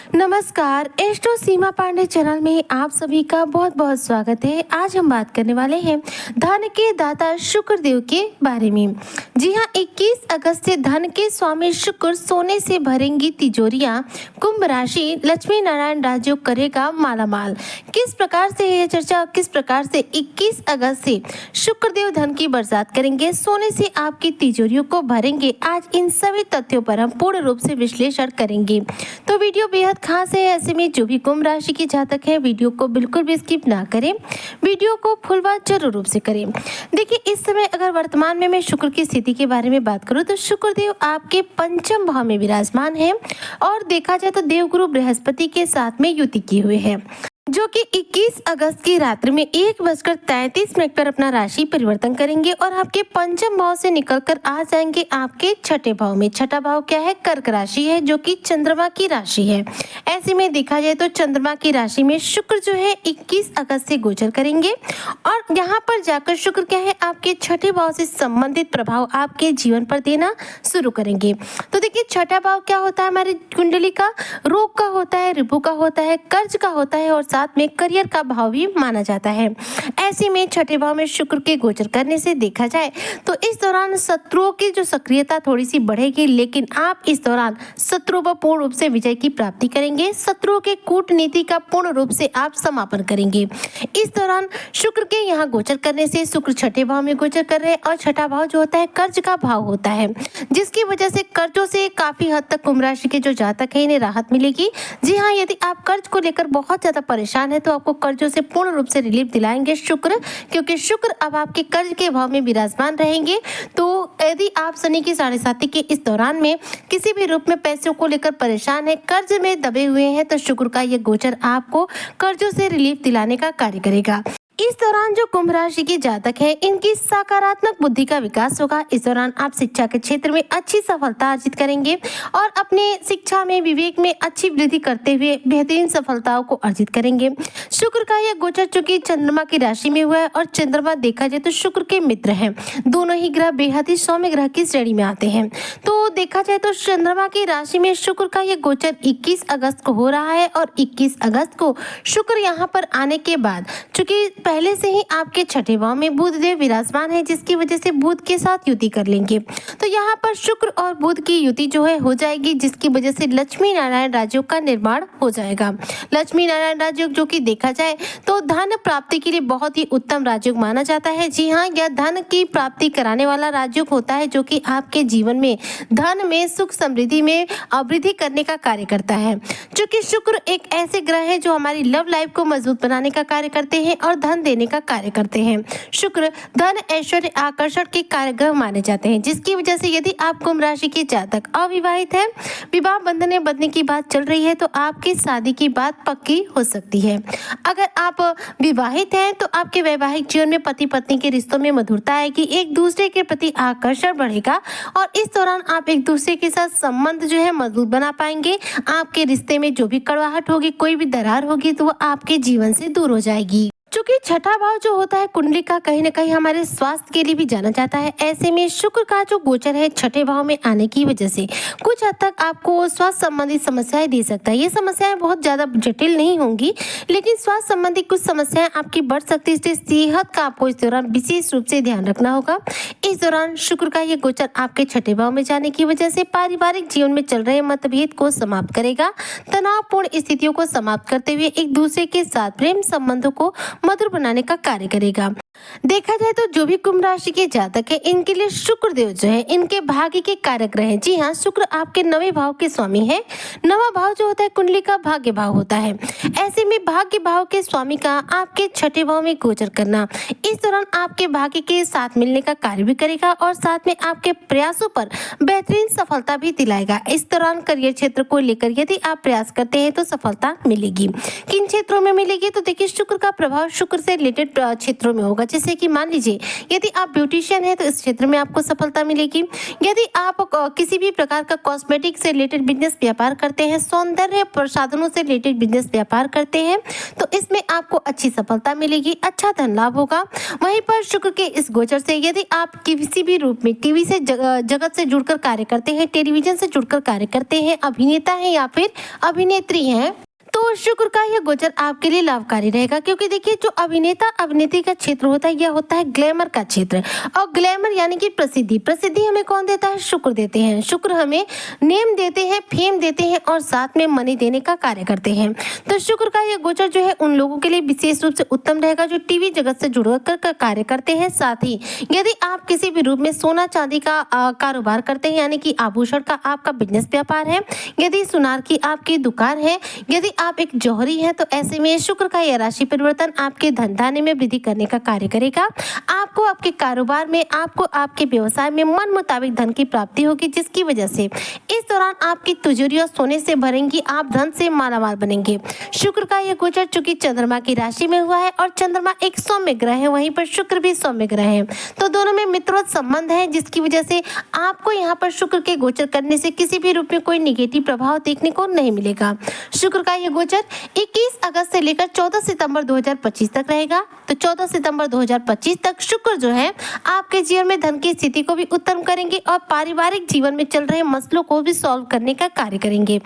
नमस्कार, एस्ट्रो सीमा पांडे चैनल में आप सभी का बहुत बहुत स्वागत है। आज हम बात करने वाले हैं धन के दाता शुक्र देव के बारे में। जी हाँ, 21 अगस्त से धन के स्वामी शुक्र सोने से भरेंगी तिजोरियां। कुंभ राशि लक्ष्मी नारायण राजयोग करेगा मालामाल। किस प्रकार से यह चर्चा, किस प्रकार से 21 अगस्त से शुक्र देव धन की बरसात करेंगे, सोने से आपकी तिजोरियों को भरेंगे, आज इन सभी तथ्यों पर हम पूर्ण रूप से विश्लेषण करेंगे। तो वीडियो बेहद खास है, ऐसे में जो भी कुंभ राशि की जातक है वीडियो को बिल्कुल भी स्किप ना करें, वीडियो को फुल वॉच जरूर रूप से करें। देखिए, इस समय अगर वर्तमान में मैं शुक्र की स्थिति के बारे में बात करूं तो शुक्र देव आपके पंचम भाव में विराजमान है और देखा जाए तो देवगुरु बृहस्पति के साथ में युति किए हुए हैं, जो कि 21 अगस्त की रात्रि में 1:33 पर अपना राशि परिवर्तन करेंगे और आपके पंचम भाव से निकलकर आ जाएंगे आपके छठे भाव में। छठा भाव क्या है? कर्क राशि है, जो कि चंद्रमा की राशि है। ऐसे में देखा जाए तो चंद्रमा की राशि में शुक्र जो है 21 अगस्त से गोचर करेंगे और यहाँ पर जाकर शुक्र क्या है, आपके छठे भाव से संबंधित प्रभाव आपके जीवन पर देना शुरू करेंगे। तो देखिए, छठा भाव क्या होता है हमारी कुंडली का? रोग का होता है, रिपु का होता है, कर्ज का होता है और साथ में करियर का भाव भी माना जाता है। ऐसे में छठे भाव में शुक्र के गोचर करने से देखा जाए तो इस दौरान शत्रुओं की जो सक्रियता थोड़ी सी बढ़ेगी, लेकिन आप इस दौरान शत्रुओं पर पूर्ण रूप से विजय की प्राप्ति करेंगे। शत्रुओं के कूटनीति का पूर्ण रूप से आप समापन करेंगे। इस दौरान शुक्र के यहाँ गोचर करने से शुक्र छठे भाव में गोचर कर रहे हैं और छठा भाव जो होता है कर्ज का भाव होता है, जिसकी वजह से कर्जों से काफी हद तक कुंभ राशि के जो जातक है इन्हें राहत मिलेगी। जी हाँ, यदि आप कर्ज को लेकर बहुत ज्यादा परेशान है तो आपको कर्जों से पूर्ण रूप से रिलीफ दिलाएंगे शुक्र, क्योंकि शुक्र अब आपके कर्ज के भाव में विराजमान रहेंगे। तो यदि आप शनि की 7.5 के इस दौरान में किसी भी रूप में पैसों को लेकर परेशान है, कर्ज में दबे हुए हैं, तो शुक्र का ये गोचर आपको कर्जों से रिलीफ दिलाने का कार्य करेगा। इस दौरान जो कुंभ राशि के जातक है इनकी सकारात्मक बुद्धि का विकास होगा। इस दौरान आप शिक्षा के क्षेत्र में अच्छी सफलता अर्जित करेंगे और अपने शिक्षा में विवेक में अच्छी वृद्धि करते हुए बेहतरीन सफलताओं को अर्जित करेंगे। शुक्र का यह गोचर चूंकि चंद्रमा की राशि में हुआ है और चंद्रमा देखा जाए तो शुक्र के मित्र हैं, दोनों ही ग्रह बेहद ही सौम्य ग्रह की श्रेणी में आते हैं। तो देखा जाए तो चंद्रमा की राशि में शुक्र का यह गोचर 21 अगस्त को हो रहा है और 21 अगस्त को शुक्र यहाँ पर आने के बाद चूंकि पहले से ही आपके छठे भाव में बुध देव विराजमान है, जिसकी वजह से बुध के साथ युति कर लेंगे। तो यहाँ पर शुक्र और बुध की युति जो है हो जाएगी, जिसकी वजह से लक्ष्मी नारायण राजयोग का निर्माण हो जाएगा। लक्ष्मी नारायण राजयोग जो कि देखा जाए तो धन प्राप्ति के लिए बहुत ही उत्तम राजयोग माना जाता है। जी हाँ, यह धन की प्राप्ति कराने वाला राजयोग होता है, जो कि आपके जीवन में धन में सुख समृद्धि में वृद्धि करने का कार्य करता है। चूंकि शुक्र एक ऐसे ग्रह है जो हमारी लव लाइफ को मजबूत बनाने का कार्य करते हैं और धन देने का कार्य करते हैं। शुक्र धन ऐश्वर्य आकर्षण के कारग्रह माने जाते हैं, जिसकी वजह से यदि आप कुंभ राशि के जातक अविवाहित हैं, विवाह बंधन में बंधने की बात चल रही है तो आपकी शादी की बात पक्की हो सकती है। अगर आप विवाहित हैं तो आपके वैवाहिक जीवन में पति पत्नी के रिश्तों में मधुरता आएगी, एक दूसरे के प्रति आकर्षण बढ़ेगा और इस दौरान आप एक दूसरे के साथ संबंध जो है मजबूत बना पाएंगे। आपके रिश्ते में जो भी कड़वाहट होगी, कोई भी दरार होगी तो वो आपके जीवन से दूर हो जाएगी। चूंकि छठा भाव जो होता है कुंडली का कहीं ना कहीं हमारे स्वास्थ्य के लिए भी जाना जाता है। ऐसे में शुक्र का जो गोचर है छठे भाव में आने की वजह से कुछ हद तक आपको स्वास्थ्य संबंधित समस्याएं दे सकता है। ये समस्याएं बहुत ज्यादा जटिल नहीं होंगी, लेकिन स्वास्थ्य संबंधी कुछ समस्याएं आपकी बढ़ सकती है, इसलिए सेहत का आपको इस दौरान विशेष रूप से ध्यान रखना होगा। इस दौरान शुक्र का ये गोचर आपके छठे भाव में जाने की वजह से पारिवारिक जीवन में चल रहे मतभेद को समाप्त करेगा, तनावपूर्ण स्थितियों को समाप्त करते हुए एक दूसरे के साथ प्रेम संबंधों को मधुर बनाने का कार्य करेगा। देखा जाए तो जो भी कुंभ राशि के जातक है इनके लिए शुक्र देव जो है इनके भाग्य के कारक ग्रह हैं। जी हाँ, शुक्र आपके 9वें भाव के स्वामी है। 9वां भाव जो होता है कुंडली का भाग्य भाव होता है। ऐसे में भाग्य भाव के स्वामी का आपके छठे भाव में गोचर करना इस दौरान आपके भाग्य के साथ मिलने का कार्य भी करेगा और साथ में आपके प्रयासों पर बेहतरीन सफलता भी दिलाएगा। इस दौरान करियर क्षेत्र को लेकर यदि आप प्रयास करते हैं तो सफलता मिलेगी। किन क्षेत्रों में मिलेगी? तो देखिए, शुक्र का प्रभाव शुक्र से रिलेटेड क्षेत्रों में होगा, जैसे कि मान लीजिए यदि आप ब्यूटिशियन हैं तो इस क्षेत्र में आपको सफलता मिलेगी। यदि आप किसी भी प्रकार का कॉस्मेटिक से रिलेटेड बिजनेस व्यापार करते हैं, सौंदर्य प्रसाधनों से रिलेटेड बिजनेस व्यापार करते हैं तो इसमें आपको अच्छी सफलता मिलेगी, अच्छा धन लाभ होगा। वहीं पर शुक्र के इस गोचर से यदि आप किसी भी रूप में टीवी से जगत से जुड़कर कार्य करते हैं, टेलीविजन से जुड़कर कार्य करते हैं, अभिनेता हैं या फिर अभिनेत्री हैं, तो शुक्र का यह गोचर आपके लिए लाभकारी रहेगा। क्योंकि देखिए जो अभिनेता अभिनेत्री का क्षेत्र होता है यह होता है ग्लैमर का क्षेत्र, और ग्लैमर यानी कि प्रसिद्धि हमें कौन देता है? शुक्र देते हैं। शुक्र हमें नेम देते हैं, फेम देते हैं और साथ में मनी देने का कार्य करते हैं। तो शुक्र का यह गोचर जो है उन लोगों के लिए विशेष रूप से उत्तम रहेगा जो टीवी जगत से जुड़कर कार्य करते हैं। साथ ही यदि आप किसी भी रूप में सोना चांदी का कारोबार करते हैं यानी कि आभूषण का आपका बिजनेस व्यापार है, यदि सुनार की आपकी दुकान है, यदि आप एक जौहरी हैं, तो ऐसे में शुक्र का यह राशि परिवर्तन आपके धन में वृद्धि करने का कार्य करेगा। आपको आपके कारोबार में, आपको आपके व्यवसाय में मन मुताबिक धन की प्राप्ति होगी, जिसकी वजह से इस दौरान आपकी तिजोरियां सोने से भरेंगी, आप धन से मालामाल बनेंगे। शुक्र का यह गोचर चूंकि चंद्रमा की राशि में हुआ है और चंद्रमा एक सौम्य ग्रह है, वहीं पर शुक्र भी सौम्य ग्रह है, तो दोनों में मित्रवत संबंध है, जिसकी वजह से आपको यहाँ पर शुक्र के गोचर करने से किसी भी रूप में कोई निगेटिव प्रभाव देखने को नहीं मिलेगा। शुक्र का यह गोचर 21 अगस्त से लेकर 14 सितंबर 2025 तक रहेगा। तो 14 सितंबर 2025 तक शुक्र जो है आपके जीवन में धन की स्थिति को भी उत्तम करेंगे और पारिवारिक जीवन में चल रहे मसलों को भी सॉल्व करने का कार्य करेंगे।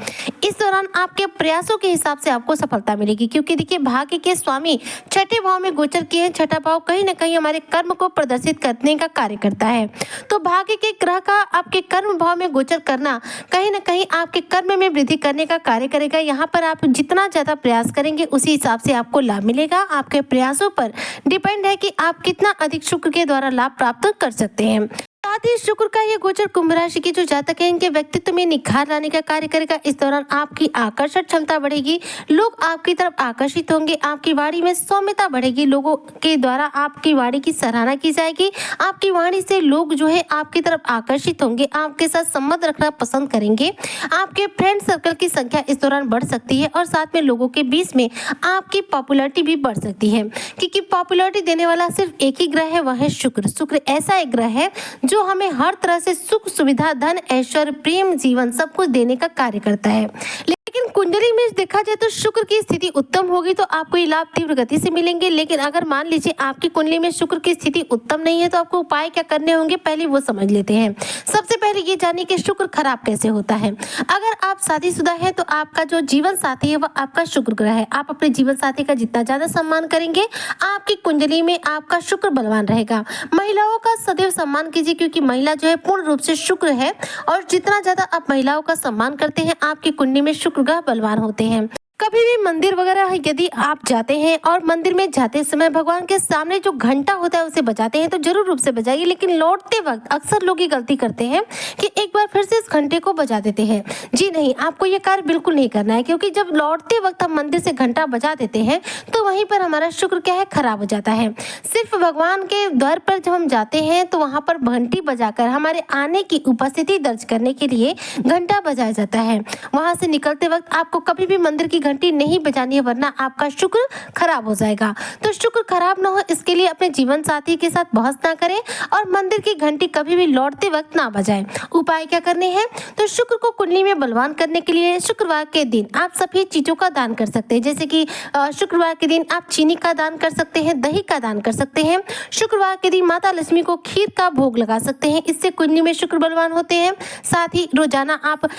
इस दौरान आपके प्रयासों के हिसाब से आपको सफलता मिलेगी, क्योंकि देखिए भाग्य के स्वामी छठे भाव में गोचर किए हैं। छठा भाव कहीं ना कहीं हमारे कर्म को प्रदर्शित करने का कार्य करता है। तो भाग्य के ग्रह का आपके कर्म भाव में गोचर करना कहीं ना कहीं आपके कर्म में वृद्धि करने का कार्य करेगा। यहाँ पर आप जितना ज्यादा प्रयास करेंगे उसी हिसाब से आपको लाभ मिलेगा। आपके प्रयासों पर डिपेंड है कि आप कितना अधिक शुक्र के द्वारा लाभ प्राप्त कर सकते हैं। साथ ही शुक्र का यह गोचर कुंभ राशि के जो जातक हैं इनके व्यक्तित्व में निखार लाने का कार्य करेगा। इस दौरान आपकी आकर्षण क्षमता बढ़ेगी, लोग आपकी तरफ आकर्षित होंगे, आपकी वाणी में सौम्यता बढ़ेगी, लोगों के द्वारा आपकी वाणी की सराहना की जाएगी। आपकी वाणी से लोग जो है आपकी तरफ आकर्षित होंगे, आपके साथ संबंध रखना पसंद करेंगे। आपके फ्रेंड सर्कल की संख्या इस दौरान बढ़ सकती है और साथ में लोगों के बीच में आपकी पॉपुलैरिटी भी बढ़ सकती है, क्योंकि पॉपुलैरिटी देने वाला सिर्फ एक ही ग्रह है, वह है शुक्र। शुक्र ऐसा एक ग्रह है जो हमें हर तरह से सुख सुविधा, धन, ऐश्वर्य, प्रेम, जीवन सब कुछ देने का कार्य करता है। लेकिन कुंडली में देखा जाए तो शुक्र की स्थिति उत्तम होगी तो आपको ये लाभ तीव्र गति से मिलेंगे। लेकिन अगर मान लीजिए आपकी कुंडली में शुक्र की स्थिति उत्तम नहीं है तो आपको उपाय क्या करने होंगे, पहले वो समझ लेते हैं। सबसे पहले ये जानिए कि शुक्र खराब कैसे होता है। अगर आप शादीशुदा है तो आपका जो जीवन साथी है वह आपका शुक्र ग्रह है। आप अपने जीवन साथी का जितना ज्यादा सम्मान करेंगे आपकी कुंडली में आपका शुक्र बलवान रहेगा। महिलाओं का सदैव सम्मान कीजिए, क्योंकि महिला जो है पूर्ण रूप से शुक्र है और जितना ज्यादा आप महिलाओं का सम्मान करते हैं आपकी कुंडली में शुक्र ग्रह बलवान होते हैं। कभी भी मंदिर वगैरह यदि आप जाते हैं और मंदिर में जाते समय भगवान के सामने जो घंटा होता है उसे बजाते हैं तो जरूर रूप से बजाइए। लेकिन लौटते वक्त अक्सर लोग ये गलती करते हैं कि एक बार फिर से इस घंटे को बजा देते हैं। जी नहीं, आपको ये कार्य बिल्कुल नहीं करना है, क्योंकि जब लौटते वक्त हम मंदिर से घंटा बजा देते हैं तो वहीं पर हमारा शुक्र क्या है, खराब हो जाता है। सिर्फ भगवान के द्वार पर जब हम जाते हैं तो वहां पर घंटी बजाकर हमारे आने की उपस्थिति दर्ज करने के लिए घंटा बजाया जाता है। वहां से निकलते वक्त आपको कभी भी मंदिर की घंटी नहीं बजानी है, वरना आपका शुक्र खराब हो जाएगा। तो शुक्र खराब ना हो इसके लिए अपने जीवन साथी के साथ बहस ना करें और मंदिर की घंटी कभी भी लौटते वक्त ना बजाएं। उपाय क्या करने हैं, तो शुक्र को कुंडली में बलवान करने के लिए शुक्रवार के दिन आप सभी चीजों का दान कर सकते हैं। जैसे कि शुक्रवार के दिन आप चीनी का दान कर सकते हैं, दही का दान कर सकते हैं। शुक्रवार के दिन माता लक्ष्मी को खीर का भोग लगा सकते हैं, इससे कुंडली में शुक्र बलवान होते हैं। साथ ही रोजाना आप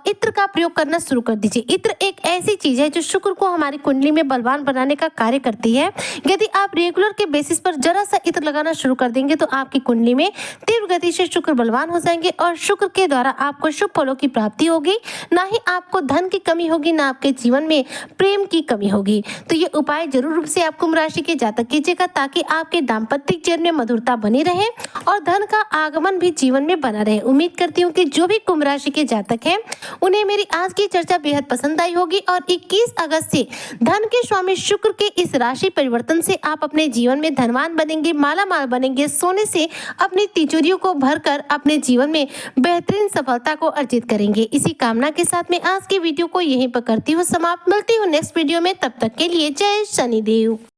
इत्र का प्रयोग करना शुरू कर दीजिए। इत्र एक ऐसी चीज है जो शुक्र को हमारी कुंडली में बलवान बनाने का कार्य करती है। यदि आप रेगुलर के बेसिस पर जरा सा इत्र लगाना शुरू कर देंगे तो आपकी कुंडली में तीव्र गति से शुक्र बलवान हो जाएंगे और शुक्र के द्वारा आपको शुभ फलों की प्राप्ति होगी। ना ही आपको धन की कमी होगी, ना आपके जीवन में प्रेम की कमी होगी। तो ये उपाय जरूर रूप से आप कुंभ राशि के जातक कीजिएगा, ताकि आपके दाम्पत्य जीवन में मधुरता बनी रहे और धन का आगमन भी जीवन में बना रहे। उम्मीद करती हूँ कि जो भी कुंभ राशि के जातक हैं उन्हें मेरी आज की चर्चा बेहद पसंद आई होगी और 21 अगस्त से धन के स्वामी शुक्र के इस राशि परिवर्तन से आप अपने जीवन में धनवान बनेंगे, मालामाल बनेंगे, सोने से अपनी तिजोरियों को भरकर अपने जीवन में बेहतरीन सफलता को अर्जित करेंगे। इसी कामना के साथ मैं आज की वीडियो को यहीं पर करती हूँ समाप्त। मिलती हूँ नेक्स्ट वीडियो में, तब तक के लिए जय शनिदेव।